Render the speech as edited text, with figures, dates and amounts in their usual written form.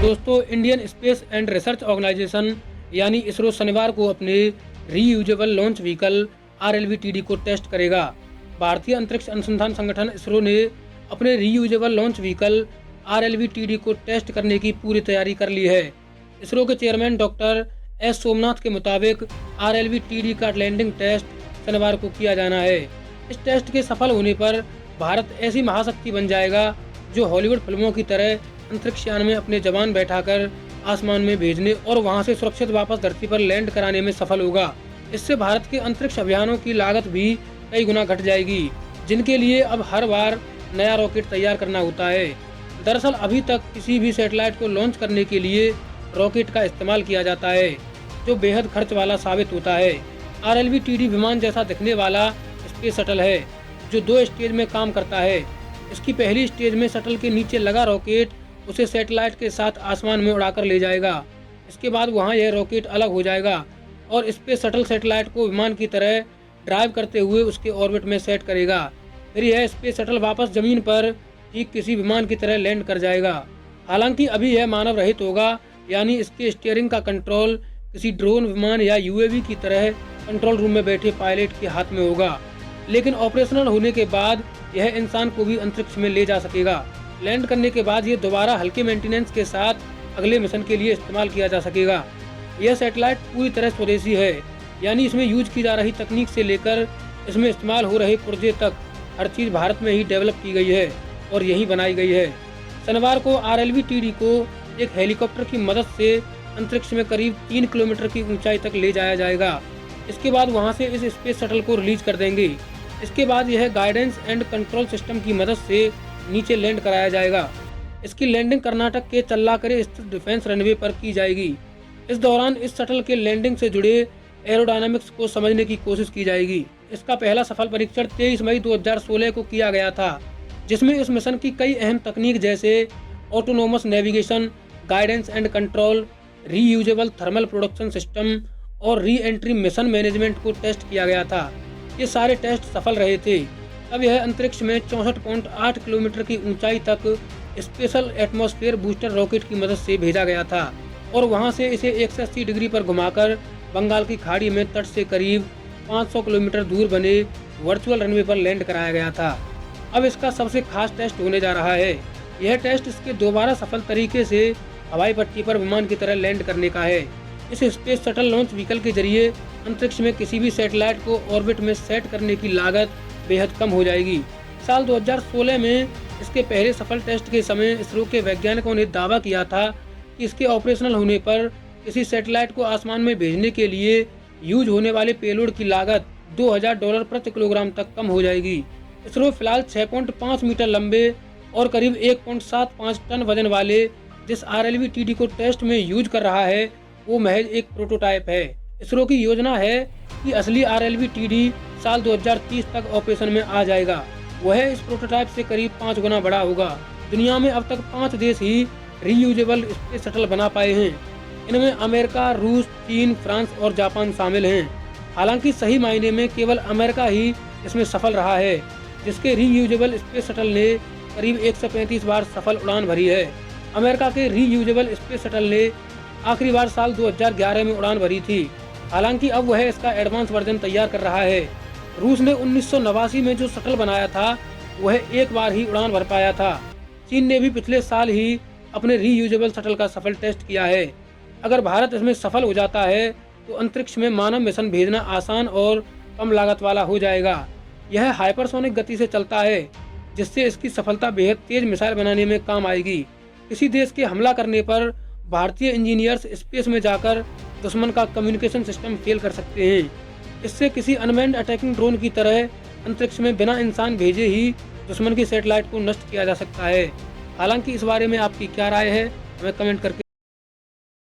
दोस्तों, Indian space and research organisation यानी इसरो शनिवार को अपने रीयूजेबल लॉन्च व्हीकल RLV-TD को टेस्ट करेगा। भारतीय अंतरिक्ष अनुसंधान संगठन इसरो ने अपने रीयूजेबल लॉन्च व्हीकल RLV-TD को टेस्ट करने की पूरी तैयारी कर ली है। इसरो के चेयरमैन डॉक्टर एस सोमनाथ के मुताबिक RLV-TD का लैंडिंग टेस्ट शनिवार को किया जाना है। इस टेस्ट के सफल होने पर भारत ऐसी महाशक्ति बन जाएगा जो हॉलीवुड फिल्मों की तरह अंतरिक्ष यान में अपने जवान बैठाकर आसमान में भेजने और वहां से सुरक्षित वापस धरती पर लैंड कराने में सफल होगा। इससे भारत के अंतरिक्ष अभियानों की लागत भी कई गुना घट जाएगी, जिनके लिए अब हर बार नया रॉकेट तैयार करना होता है। दरअसल अभी तक किसी भी सैटेलाइट को लॉन्च करने के लिए रॉकेट का इस्तेमाल किया जाता है, जो बेहद खर्च वाला साबित होता है। RLV-TD विमान जैसा दिखने वाला स्पेस शटल है, जो 2 स्टेज में काम करता है। इसकी पहली स्टेज में शटल के नीचे लगा रॉकेट उसे सैटेलाइट के साथ आसमान में उड़ाकर ले जाएगा। इसके बाद वहां यह रॉकेट अलग हो जाएगा और स्पेस शटल सैटेलाइट को विमान की तरह ड्राइव करते हुए उसके ऑर्बिट में सेट करेगा। फिर यह स्पेस शटल वापस जमीन पर ठीक किसी विमान की तरह लैंड कर जाएगा। हालांकि अभी यह मानव रहित होगा, यानी इसके स्टीयरिंग का कंट्रोल किसी ड्रोन, विमान या UAV की तरह कंट्रोल रूम में बैठे पायलट के हाथ में होगा। लेकिन ऑपरेशनल होने के बाद यह इंसान को भी अंतरिक्ष में ले जा सकेगा। लैंड करने के बाद ये दोबारा हल्के मेंटेनेंस के साथ अगले मिशन के लिए इस्तेमाल किया जा सकेगा। यह सैटेलाइट पूरी तरह स्वदेशी है, यानी इसमें यूज की जा रही तकनीक से लेकर इसमें इस्तेमाल हो रहे पुर्जे तक हर चीज़ भारत में ही डेवलप की गई है और यही बनाई गई है। शनिवार को RLV-TD को एक हेलीकॉप्टर की मदद से अंतरिक्ष में करीब 3 किलोमीटर की ऊंचाई तक ले जाया जाएगा। इसके बाद वहां से इस स्पेस शटल को रिलीज कर देंगे। इसके बाद यह गाइडेंस एंड कंट्रोल सिस्टम की मदद से नीचे लैंड कराया जाएगा। इसकी लैंडिंग कर्नाटक के चल्लाकरे स्थित डिफेंस रनवे पर की जाएगी। इस दौरान इस शटल के लैंडिंग से जुड़े एरोडायनामिक्स को समझने की कोशिश की जाएगी। इसका पहला सफल परीक्षण 23 मई 2016 को किया गया था, जिसमें इस मिशन की कई अहम तकनीक जैसे autonomous navigation, guidance and control, reusable thermal production system और री एंट्री मिशन मैनेजमेंट को टेस्ट किया गया था। ये सारे टेस्ट सफल रहे थे। अब यह अंतरिक्ष में 64.8 किलोमीटर की ऊंचाई तक स्पेशल एटमॉस्फेयर बूस्टर रॉकेट की मदद से भेजा गया था और वहां से इसे 180 डिग्री पर घुमाकर बंगाल की खाड़ी में तट से करीब 500 किलोमीटर दूर बने वर्चुअल रनवे पर लैंड कराया गया था। अब इसका सबसे खास टेस्ट होने जा रहा है। यह टेस्ट इसके दोबारा सफल तरीके से हवाई पट्टी पर विमान की तरह लैंड करने का है। इस स्पेस शटल लॉन्च व्हीकल के जरिए अंतरिक्ष में किसी भी सैटेलाइट को ऑर्बिट में सेट करने की लागत बेहद कम हो जाएगी। साल 2016 में इसके पहले सफल टेस्ट के समय इसरो के वैज्ञानिकों ने दावा किया था कि इसके ऑपरेशनल होने पर किसी सैटेलाइट को आसमान में भेजने के लिए यूज होने वाले पेलोड की लागत $2000 प्रति किलोग्राम तक कम हो जाएगी। इसरो फिलहाल 6.5 मीटर लंबे और करीब 1.75 टन वजन वाले जिस RLV-TD को टेस्ट में यूज कर रहा है वो महज एक प्रोटोटाइप है। इसरो की योजना है कि असली RLV-TD साल 2030 तक ऑपरेशन में आ जाएगा। वह इस प्रोटोटाइप से करीब 5 गुना बड़ा होगा। दुनिया में अब तक 5 देश ही रीयूजेबल स्पेस शटल बना पाए हैं। इनमें अमेरिका, रूस, चीन, फ्रांस और जापान शामिल हैं। हालांकि सही मायने में केवल अमेरिका ही इसमें सफल रहा है, जिसके रीयूजेबल स्पेस शटल ने करीब 135 बार सफल उड़ान भरी है। अमेरिका के रीयूजेबल स्पेस शटल ने आखिरी बार साल 2011 में उड़ान भरी थी। हालांकि अब वह इसका एडवांस वर्जन तैयार कर रहा है। रूस ने 1989 में जो शटल बनाया था वह एक बार ही उड़ान भर पाया था। चीन ने भी पिछले साल ही अपने रीयूजेबल शटल का सफल टेस्ट किया है। अगर भारत इसमें सफल हो जाता है तो अंतरिक्ष में मानव मिशन भेजना आसान और कम लागत वाला हो जाएगा। यह हाइपरसोनिक गति से चलता है, जिससे इसकी सफलता बेहद तेज मिसाइल बनाने में काम आएगी। किसी देश के हमला करने पर भारतीय इंजीनियर्स स्पेस में जाकर दुश्मन का कम्युनिकेशन सिस्टम फेल कर सकते हैं। इससे किसी अनमैन्ड अटैकिंग ड्रोन की तरह अंतरिक्ष में बिना इंसान भेजे ही दुश्मन की सैटेलाइट को नष्ट किया जा सकता है। हालांकि इस बारे में आपकी क्या राय है, हमें कमेंट करके